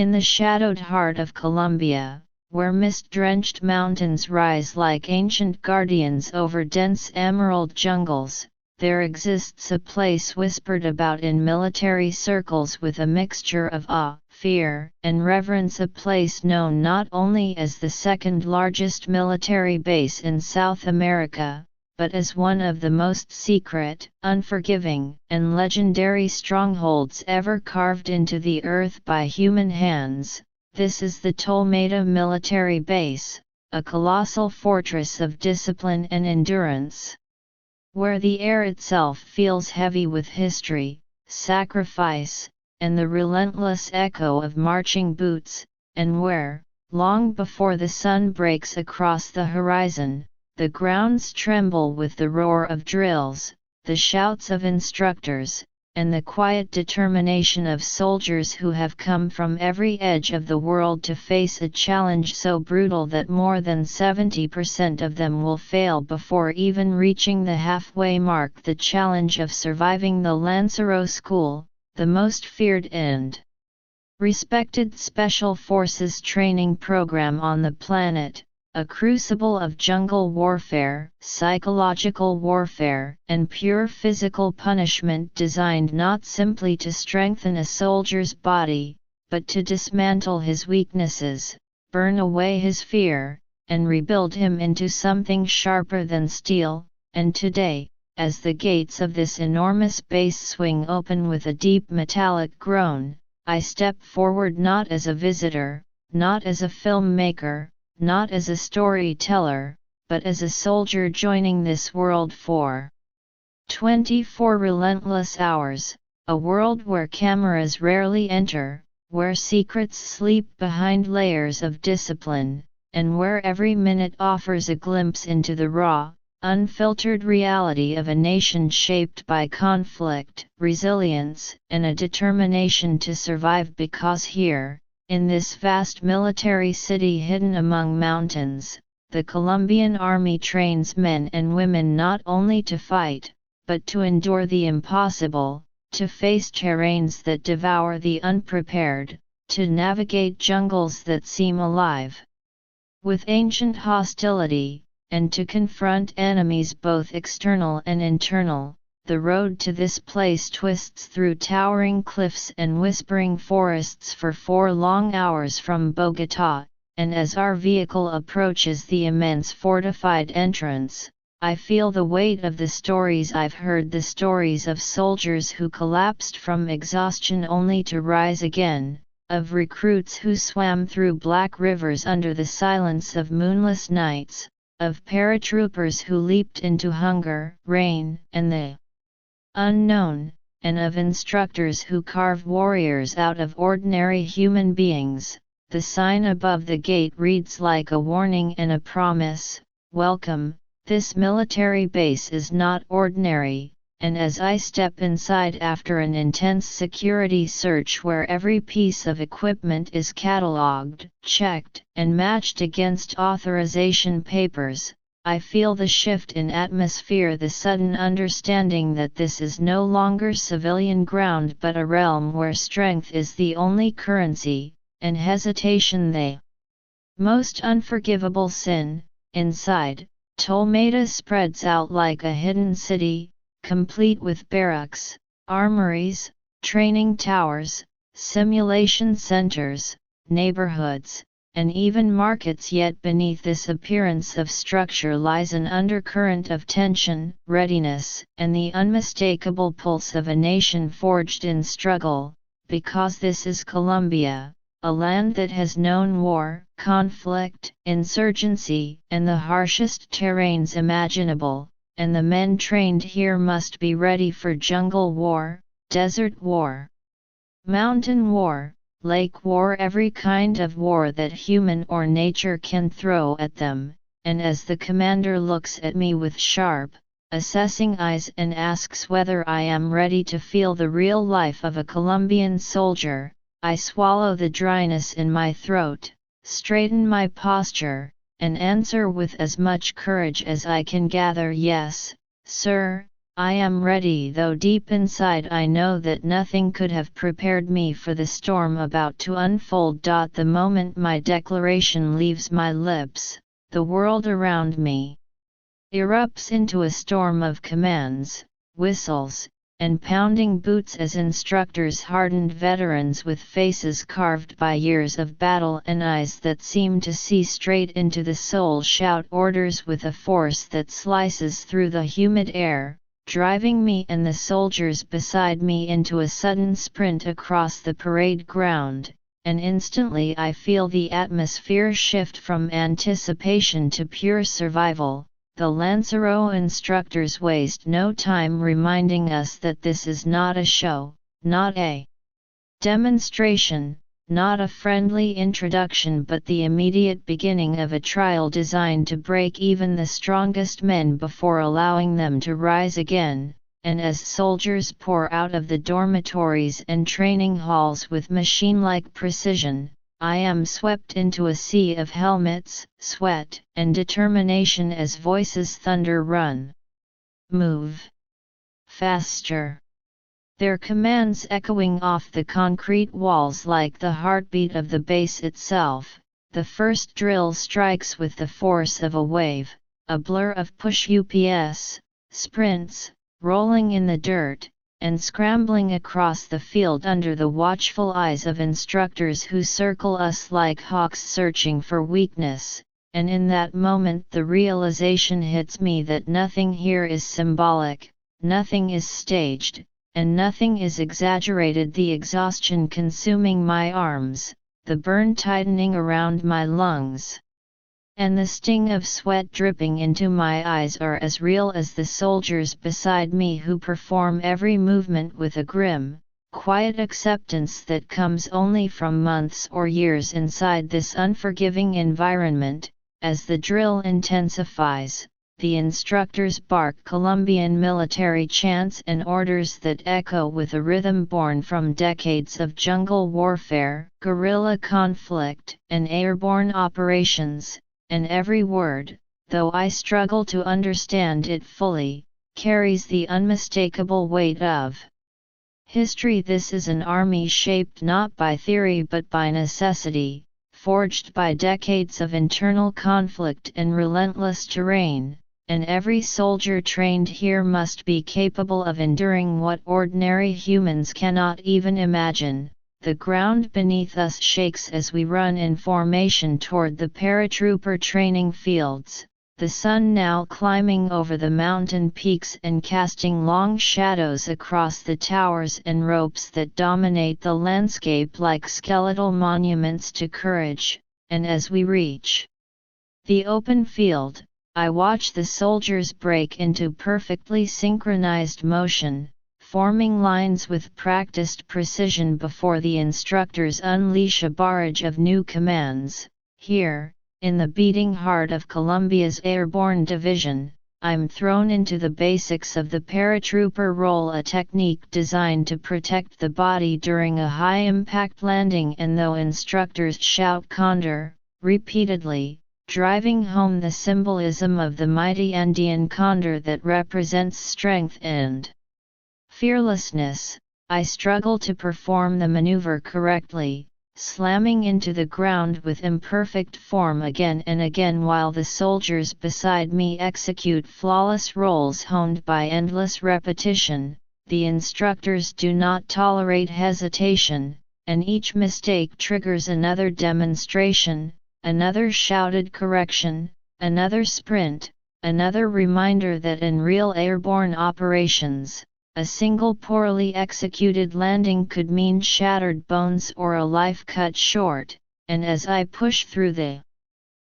In the shadowed heart of Colombia, where mist-drenched mountains rise like ancient guardians over dense emerald jungles, there exists a place whispered about in military circles with a mixture of awe, fear, and reverence, a place known not only as the second largest military base in South America, but as one of the most secret, unforgiving, and legendary strongholds ever carved into the earth by human hands. This is the Tolmeda military base, a colossal fortress of discipline and endurance, where the air itself feels heavy with history, sacrifice, and the relentless echo of marching boots, and where, long before the sun breaks across the horizon, the grounds tremble with the roar of drills, the shouts of instructors, and the quiet determination of soldiers who have come from every edge of the world to face a challenge so brutal that more than 70% of them will fail before even reaching the halfway mark. The challenge of surviving the Lancero School, the most feared and respected special forces training program on the planet, a crucible of jungle warfare, psychological warfare, and pure physical punishment designed not simply to strengthen a soldier's body, but to dismantle his weaknesses, burn away his fear, and rebuild him into something sharper than steel. And today, as the gates of this enormous base swing open with a deep metallic groan, I step forward not as a visitor, not as a filmmaker, not as a storyteller, but as a soldier joining this world for 24 relentless hours, a world where cameras rarely enter, where secrets sleep behind layers of discipline, and where every minute offers a glimpse into the raw, unfiltered reality of a nation shaped by conflict, resilience, and a determination to survive. Because here, in this vast military city hidden among mountains, the Colombian army trains men and women not only to fight, but to endure the impossible, to face terrains that devour the unprepared, to navigate jungles that seem alive with ancient hostility, and to confront enemies both external and internal. The road to this place twists through towering cliffs and whispering forests for 4 long hours from Bogotá, and as our vehicle approaches the immense fortified entrance, I feel the weight of the stories I've heard, the stories of soldiers who collapsed from exhaustion only to rise again, of recruits who swam through black rivers under the silence of moonless nights, of paratroopers who leaped into hunger, rain, and the unknown, and of instructors who carve warriors out of ordinary human beings. The sign above the gate reads like a warning and a promise: welcome, this military base is not ordinary. And as I step inside after an intense security search where every piece of equipment is catalogued, checked, and matched against authorization papers, I feel the shift in atmosphere, the sudden understanding that this is no longer civilian ground but a realm where strength is the only currency, and hesitation the most unforgivable sin. Inside, Tolmeda spreads out like a hidden city, complete with barracks, armories, training towers, simulation centers, neighborhoods, and even markets. Yet beneath this appearance of structure lies an undercurrent of tension, readiness, and the unmistakable pulse of a nation forged in struggle, because this is Colombia, a land that has known war, conflict, insurgency, and the harshest terrains imaginable, and the men trained here must be ready for jungle war, desert war, mountain war, lake war, every kind of war that human or nature can throw at them. And as the commander looks at me with sharp, assessing eyes and asks whether I am ready to feel the real life of a Colombian soldier, I swallow the dryness in my throat, straighten my posture, and answer with as much courage as I can gather: yes, sir, I am ready, though deep inside I know that nothing could have prepared me for the storm about to unfold. The moment my declaration leaves my lips, the world around me erupts into a storm of commands, whistles, and pounding boots as instructors, hardened veterans with faces carved by years of battle and eyes that seem to see straight into the soul, shout orders with a force that slices through the humid air, driving me and the soldiers beside me into a sudden sprint across the parade ground, and instantly I feel the atmosphere shift from anticipation to pure survival. The Lancero instructors waste no time reminding us that this is not a show, not a demonstration, not a friendly introduction, but the immediate beginning of a trial designed to break even the strongest men before allowing them to rise again. And as soldiers pour out of the dormitories and training halls with machine-like precision, I am swept into a sea of helmets, sweat, and determination as voices thunder, "Run! Move! Faster!" Their commands echoing off the concrete walls like the heartbeat of the base itself. The first drill strikes with the force of a wave, a blur of push-ups, sprints, rolling in the dirt, and scrambling across the field under the watchful eyes of instructors who circle us like hawks searching for weakness. And in that moment the realization hits me that nothing here is symbolic, nothing is staged, and nothing is exaggerated. The exhaustion consuming my arms, the burn tightening around my lungs, and the sting of sweat dripping into my eyes are as real as the soldiers beside me who perform every movement with a grim, quiet acceptance that comes only from months or years inside this unforgiving environment. As the drill intensifies, the instructors bark Colombian military chants and orders that echo with a rhythm born from decades of jungle warfare, guerrilla conflict, and airborne operations. And every word, though I struggle to understand it fully, carries the unmistakable weight of history. This is an army shaped not by theory but by necessity, forged by decades of internal conflict and relentless terrain, and every soldier trained here must be capable of enduring what ordinary humans cannot even imagine. The ground beneath us shakes as we run in formation toward the paratrooper training fields, the sun now climbing over the mountain peaks and casting long shadows across the towers and ropes that dominate the landscape like skeletal monuments to courage. And as we reach the open field, I watch the soldiers break into perfectly synchronized motion, forming lines with practiced precision before the instructors unleash a barrage of new commands. Here, in the beating heart of Colombia's airborne division, I'm thrown into the basics of the paratrooper role, a technique designed to protect the body during a high-impact landing. And though instructors shout "Condor" repeatedly, driving home the symbolism of the mighty Andean condor that represents strength and fearlessness, I struggle to perform the maneuver correctly, slamming into the ground with imperfect form again and again while the soldiers beside me execute flawless rolls honed by endless repetition. The instructors do not tolerate hesitation, and each mistake triggers another demonstration, another shouted correction, another sprint, another reminder that in real airborne operations, a single poorly executed landing could mean shattered bones or a life cut short. And as I push through the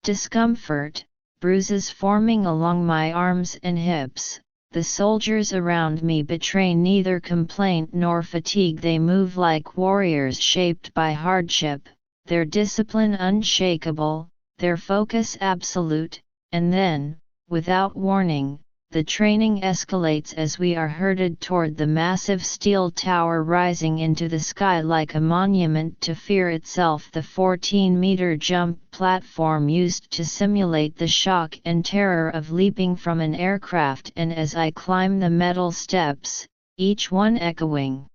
discomfort, bruises forming along my arms and hips, the soldiers around me betray neither complaint nor fatigue. They move like warriors shaped by hardship, their discipline unshakable, their focus absolute, and then, without warning, The training escalates as we are herded toward the massive steel tower rising into the sky like a monument to fear itself, the 14-meter jump platform used to simulate the shock and terror of leaping from an aircraft, and as I climb the metal steps, each one echoing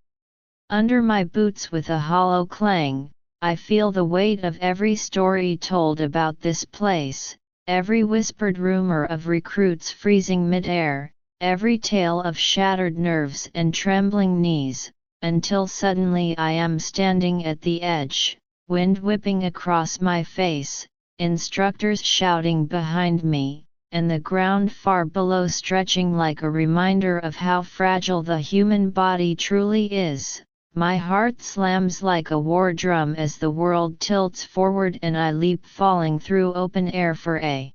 under my boots with a hollow clang, I feel the weight of every story told about this place. Every whispered rumor of recruits freezing mid-air, every tale of shattered nerves and trembling knees, until suddenly I am standing at the edge, wind whipping across my face, instructors shouting behind me, and the ground far below stretching like a reminder of how fragile the human body truly is. My heart slams like a war drum as the world tilts forward and I leap, falling through open air for a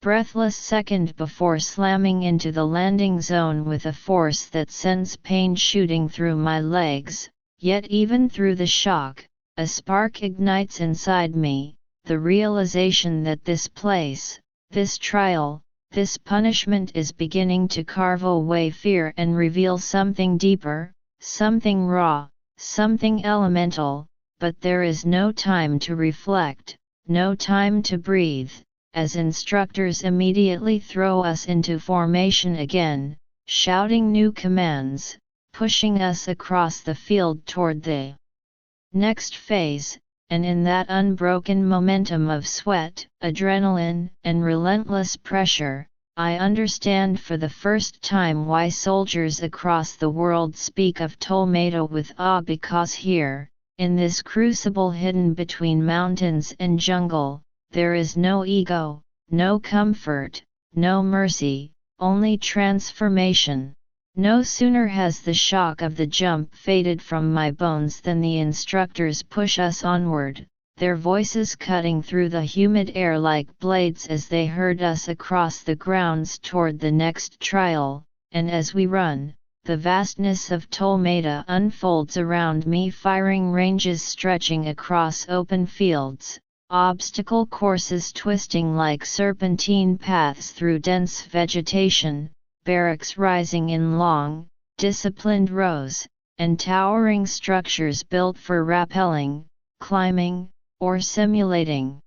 breathless second before slamming into the landing zone with a force that sends pain shooting through my legs. Yet even through the shock, a spark ignites inside me, the realization that this place, this trial, this punishment is beginning to carve away fear and reveal something deeper, something raw, something elemental. But there is no time to reflect, no time to breathe, as instructors immediately throw us into formation again, shouting new commands, pushing us across the field toward the next phase. And in that unbroken momentum of sweat, adrenaline, and relentless pressure, I understand for the first time why soldiers across the world speak of Toledo with awe, because here, in this crucible hidden between mountains and jungle, there is no ego, no comfort, no mercy, only transformation. No sooner has the shock of the jump faded from my bones than the instructors push us onward, their voices cutting through the humid air like blades as they herd us across the grounds toward the next trial. And as we run, the vastness of Toledo unfolds around me, firing ranges stretching across open fields, obstacle courses twisting like serpentine paths through dense vegetation, barracks rising in long, disciplined rows, and towering structures built for rappelling, climbing, or simulating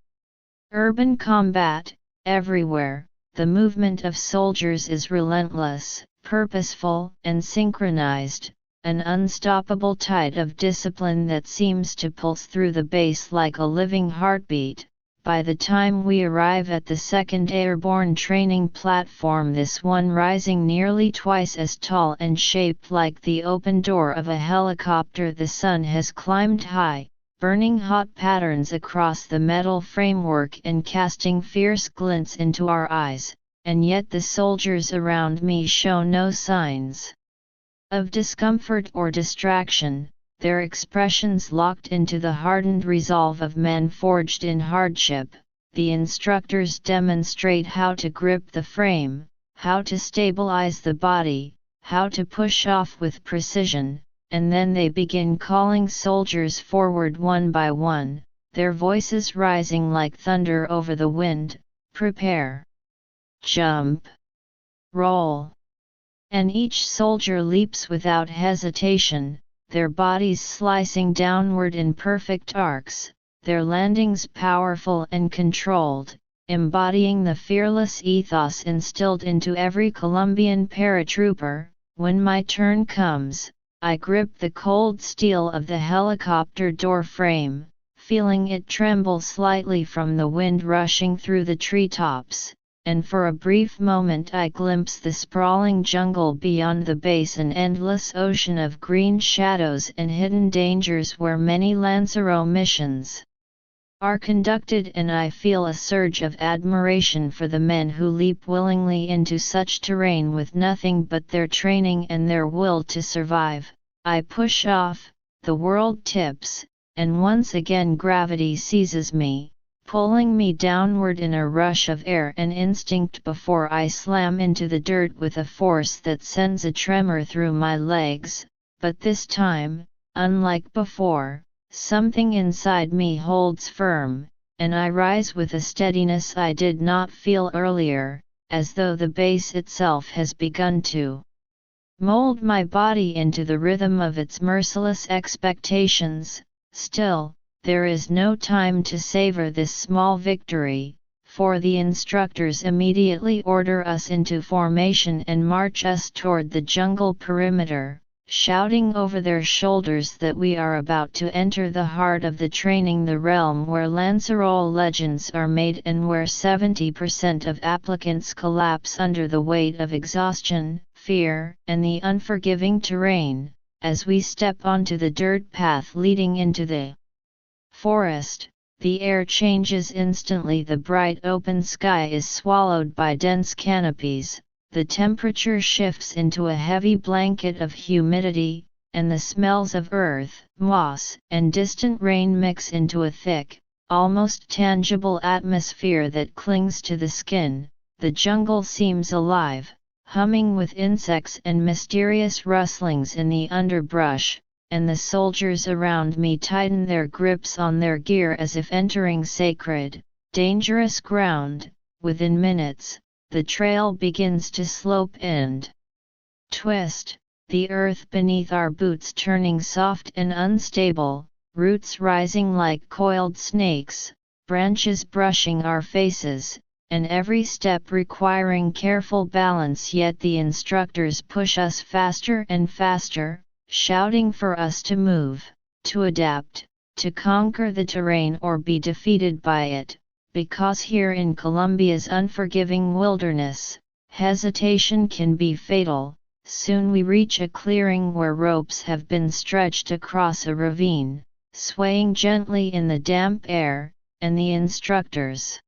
urban combat. Everywhere, the movement of soldiers is relentless, purposeful, and synchronized, an unstoppable tide of discipline that seems to pulse through the base like a living heartbeat. By the time we arrive at the 2nd Airborne Training Platform, this one rising nearly twice as tall and shaped like the open door of a helicopter, the sun has climbed high, burning hot patterns across the metal framework and casting fierce glints into our eyes, and yet the soldiers around me show no signs of discomfort or distraction, their expressions locked into the hardened resolve of men forged in hardship. The instructors demonstrate how to grip the frame, how to stabilize the body, how to push off with precision, and then they begin calling soldiers forward one by one, their voices rising like thunder over the wind. Prepare. Jump. Roll. And each soldier leaps without hesitation, their bodies slicing downward in perfect arcs, their landings powerful and controlled, embodying the fearless ethos instilled into every Colombian paratrooper. When my turn comes, I grip the cold steel of the helicopter door frame, feeling it tremble slightly from the wind rushing through the treetops, and for a brief moment I glimpse the sprawling jungle beyond the base, an endless ocean of green shadows and hidden dangers where many Lancero missions are conducted, and I feel a surge of admiration for the men who leap willingly into such terrain with nothing but their training and their will to survive. I push off, the world tips, and once again gravity seizes me, pulling me downward in a rush of air and instinct before I slam into the dirt with a force that sends a tremor through my legs. But this time, unlike before, something inside me holds firm, and I rise with a steadiness I did not feel earlier, as though the base itself has begun to mold my body into the rhythm of its merciless expectations. Still, there is no time to savor this small victory, for the instructors immediately order us into formation and march us toward the jungle perimeter, shouting over their shoulders that we are about to enter the heart of the training, the realm where Lancerole legends are made and where 70% of applicants collapse under the weight of exhaustion, fear, and the unforgiving terrain. As we step onto the dirt path leading into the forest, the air changes instantly. The bright open sky is swallowed by dense canopies, the temperature shifts into a heavy blanket of humidity, and the smells of earth, moss, and distant rain mix into a thick, almost tangible atmosphere that clings to the skin. The jungle seems alive, humming with insects and mysterious rustlings in the underbrush, and the soldiers around me tighten their grips on their gear as if entering sacred, dangerous ground. Within minutes, the trail begins to slope and twist, the earth beneath our boots turning soft and unstable, roots rising like coiled snakes, branches brushing our faces, and every step requiring careful balance. Yet the instructors push us faster and faster, shouting for us to move, to adapt, to conquer the terrain or be defeated by it, because here in Colombia's unforgiving wilderness, hesitation can be fatal. Soon we reach a clearing where ropes have been stretched across a ravine, swaying gently in the damp air, and the instructors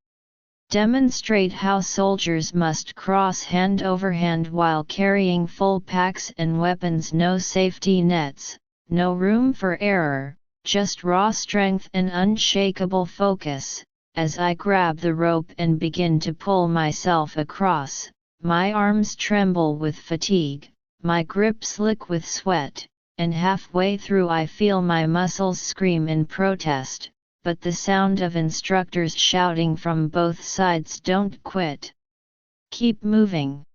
demonstrate how soldiers must cross hand over hand while carrying full packs and weapons. No safety nets, no room for error, just raw strength and unshakable focus. As I grab the rope and begin to pull myself across, my arms tremble with fatigue, my grip slick with sweat, and halfway through I feel my muscles scream in protest. But the sound of instructors shouting from both sides, "Don't quit! Keep moving!"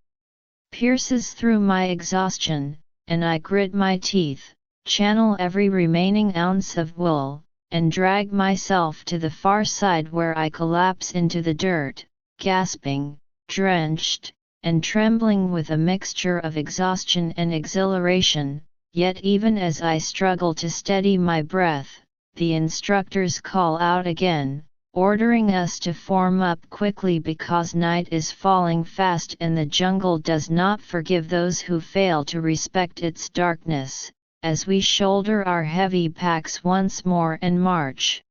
pierces through my exhaustion, and I grit my teeth, channel every remaining ounce of will, and drag myself to the far side where I collapse into the dirt, gasping, drenched, and trembling with a mixture of exhaustion and exhilaration. Yet even as I struggle to steady my breath, the instructors call out again, ordering us to form up quickly because night is falling fast and the jungle does not forgive those who fail to respect its darkness. As we shoulder our heavy packs once more and march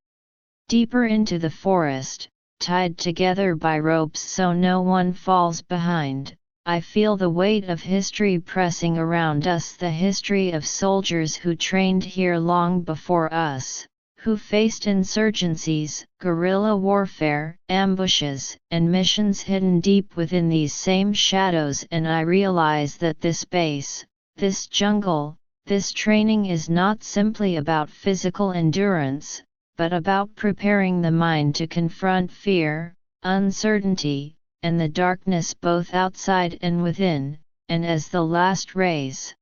deeper into the forest, tied together by ropes so no one falls behind, I feel the weight of history pressing around us, the history of soldiers who trained here long before us, who faced insurgencies, guerrilla warfare, ambushes, and missions hidden deep within these same shadows. And I realize that this base, this jungle, this training is not simply about physical endurance, but about preparing the mind to confront fear, uncertainty, and the darkness both outside and within. And as the last rays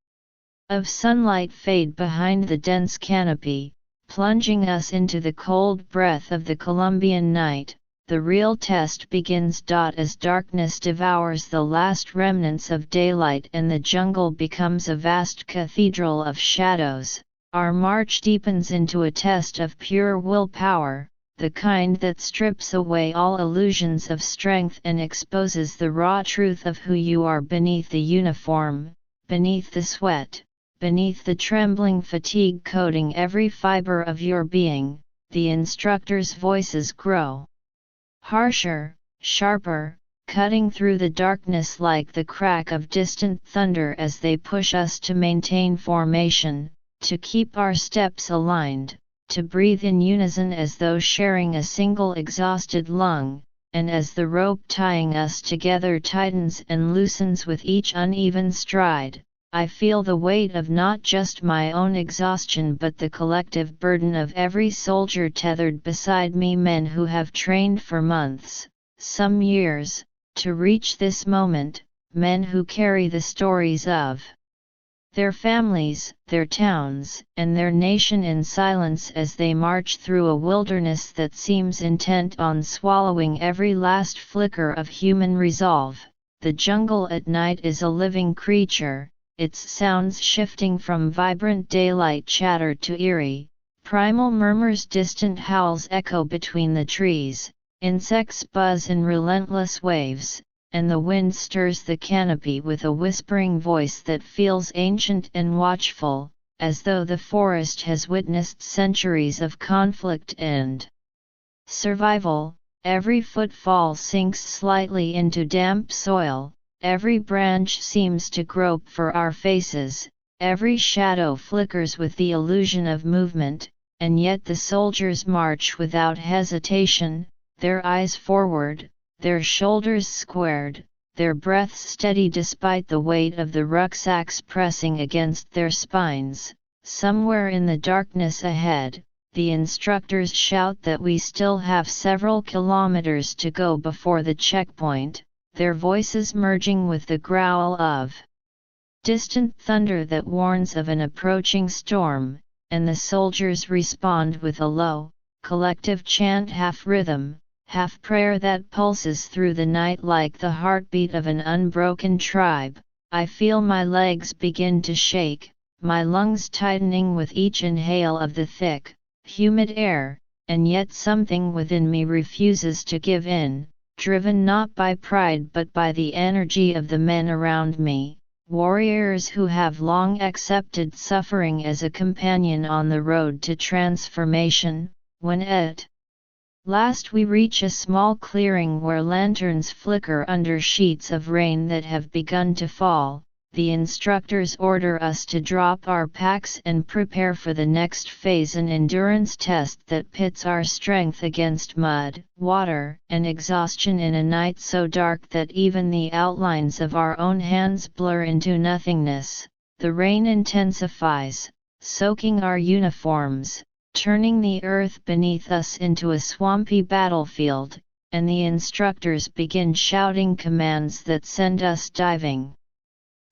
of sunlight fade behind the dense canopy, plunging us into the cold breath of the Colombian night, the real test begins. As darkness devours the last remnants of daylight and the jungle becomes a vast cathedral of shadows, our march deepens into a test of pure willpower, the kind that strips away all illusions of strength and exposes the raw truth of who you are beneath the uniform, beneath the sweat, beneath the trembling fatigue coating every fiber of your being. The instructors' voices grow harsher, sharper, cutting through the darkness like the crack of distant thunder as they push us to maintain formation, to keep our steps aligned, to breathe in unison as though sharing a single exhausted lung. And as the rope tying us together tightens and loosens with each uneven stride, I feel the weight of not just my own exhaustion but the collective burden of every soldier tethered beside me, men who have trained for months, some years, to reach this moment, men who carry the stories of their families, their towns, and their nation in silence as they march through a wilderness that seems intent on swallowing every last flicker of human resolve. The jungle at night is a living creature, its sounds shifting from vibrant daylight chatter to eerie, primal murmurs. Distant howls echo between the trees, insects buzz in relentless waves, and the wind stirs the canopy with a whispering voice that feels ancient and watchful, as though the forest has witnessed centuries of conflict and survival. Every footfall sinks slightly into damp soil, every branch seems to grope for our faces, every shadow flickers with the illusion of movement, and yet the soldiers march without hesitation, their eyes forward, their shoulders squared, their breaths steady despite the weight of the rucksacks pressing against their spines. Somewhere in the darkness ahead, the instructors shout that we still have several kilometers to go before the checkpoint, their voices merging with the growl of distant thunder that warns of an approaching storm, and the soldiers respond with a low, collective chant, half rhythm, half prayer that pulses through the night like the heartbeat of an unbroken tribe. I feel my legs begin to shake, my lungs tightening with each inhale of the thick, humid air, and yet something within me refuses to give in, driven not by pride but by the energy of the men around me, warriors who have long accepted suffering as a companion on the road to transformation. When at last we reach a small clearing where lanterns flicker under sheets of rain that have begun to fall, the instructors order us to drop our packs and prepare for the next phase, an endurance test that pits our strength against mud, water, and exhaustion in a night so dark that even the outlines of our own hands blur into nothingness. The rain intensifies, soaking our uniforms, turning the earth beneath us into a swampy battlefield, and the instructors begin shouting commands that send us diving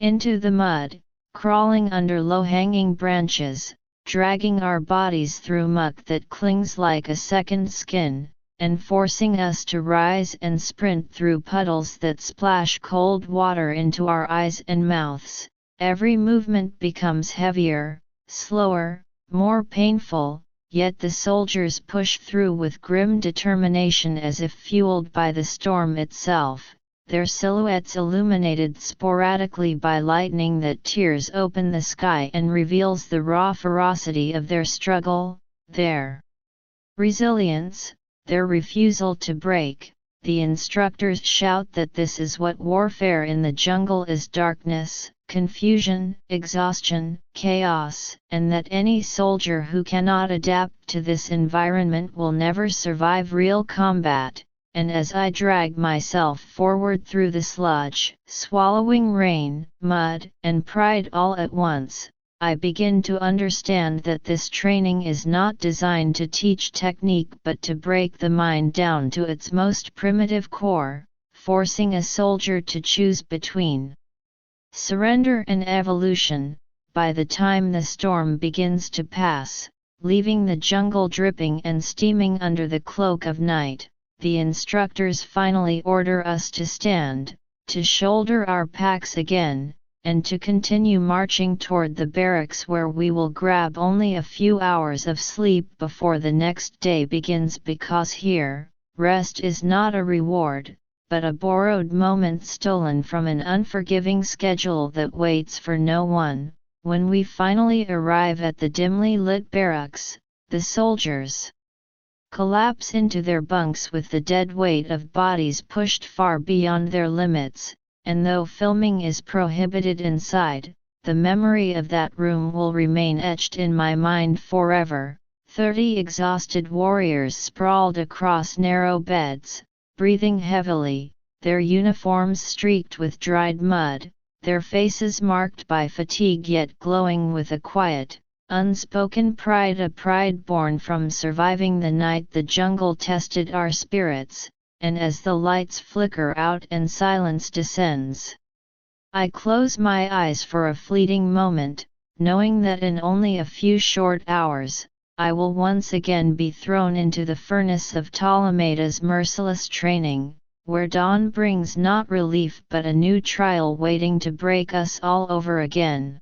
into the mud, crawling under low-hanging branches, dragging our bodies through muck that clings like a second skin, and forcing us to rise and sprint through puddles that splash cold water into our eyes and mouths. Every movement becomes heavier, slower, more painful, yet the soldiers push through with grim determination as if fueled by the storm itself, their silhouettes illuminated sporadically by lightning that tears open the sky and reveals the raw ferocity of their struggle, their resilience, their refusal to break. The instructors shout that this is what warfare in the jungle is: darkness, confusion, exhaustion, chaos, and that any soldier who cannot adapt to this environment will never survive real combat. And as I drag myself forward through the sludge, swallowing rain, mud, and pride all at once, I begin to understand that this training is not designed to teach technique but to break the mind down to its most primitive core, forcing a soldier to choose between surrender and evolution. By the time the storm begins to pass, leaving the jungle dripping and steaming under the cloak of night, the instructors finally order us to stand, to shoulder our packs again, and to continue marching toward the barracks where we will grab only a few hours of sleep before the next day begins, because here, rest is not a reward, but a borrowed moment stolen from an unforgiving schedule that waits for no one. When we finally arrive at the dimly lit barracks, the soldiers collapse into their bunks with the dead weight of bodies pushed far beyond their limits, and though filming is prohibited inside, the memory of that room will remain etched in my mind forever. 30 exhausted warriors sprawled across narrow beds, breathing heavily, their uniforms streaked with dried mud, their faces marked by fatigue yet glowing with a quiet, unspoken pride, a pride born from surviving the night the jungle tested our spirits, and as the lights flicker out and silence descends, I close my eyes for a fleeting moment, knowing that in only a few short hours, I will once again be thrown into the furnace of Ptolemaida's merciless training, where dawn brings not relief but a new trial waiting to break us all over again.